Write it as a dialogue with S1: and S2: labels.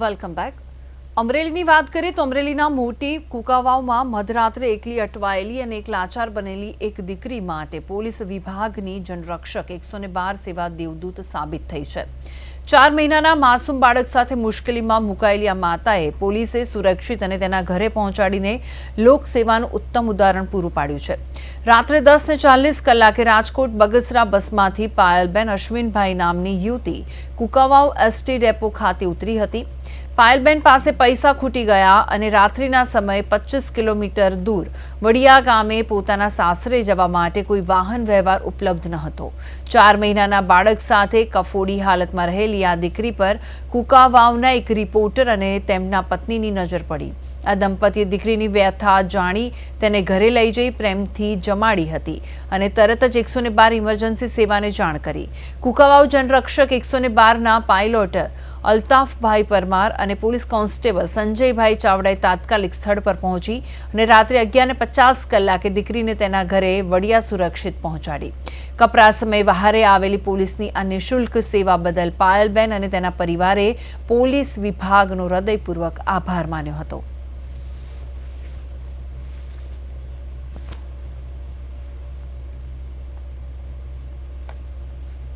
S1: Welcome back. અમરેલીની વાત કરીએ તો અમરેલીના મોટી કુકાવાવમાં મધરાત્રે એકલી અટવાયેલી અને એક લાચાર બનેલી એક દીકરી માટે પોલીસ વિભાગની જનરક્ષક 112 સેવા દેવદૂત સાબિત થઈ છે. 4 મહિનાના માસૂમ બાળક સાથે મુશ્કેલીમાં મુકાયેલી આ માતાએ પોલીસે સુરક્ષિત અને તેના ઘરે પહોંચાડીને લોકસેવાનું ઉત્તમ ઉદાહરણ પૂરું પાડ્યું છે. રાત્રે 10:40 કલાકે રાજકોટ બગસરા બસમાંથી પાયલબેન અશ્વિનભાઈ નામની યુવતી કુકાવાવ એસટી ડેપો ખાતે ઉતરી હતી. પાયલબેન પાસે પૈસા ખૂટી ગયા અને રાત્રિના સમયે 25 કિલોમીટર દૂર વડિયા ગામે પોતાના સાસરે જવા માટે કોઈ વાહન વ્યવહાર ઉપલબ્ધ ન હતો. 4 મહિનાના બાળક સાથે કફોડી હાલતમાં રહેલી આ દીકરી પર કુકાવાવના એક રિપોર્ટર અને તેમના પત્નીની નજર પડી. આ દંપતીએ દીકરીની વ્યથા જાણી તેને ઘરે લઈ જઈ પ્રેમથી જમાડી હતી અને તરત જ 112 ઇમરજન્સી સેવાને જાણ કરી. કુકાવાવ જનરક્ષક 112ના પાયલોટ અલ્તાફભાઈ પરમાર અને પોલીસ કોન્સ્ટેબલ સંજયભાઈ ચાવડાએ તાત્કાલિક સ્થળ પર પહોંચી અને રાત્રે 11:50 કલાકે દીકરીને તેના ઘરે વડિયા સુરક્ષિત પહોંચાડી. કપરા સમયે વહારે આવેલી પોલીસની આ નિઃશુલ્ક સેવા બદલ પાયલબેન અને તેના પરિવારે પોલીસ વિભાગનો હૃદયપૂર્વક આભાર માન્યો હતો.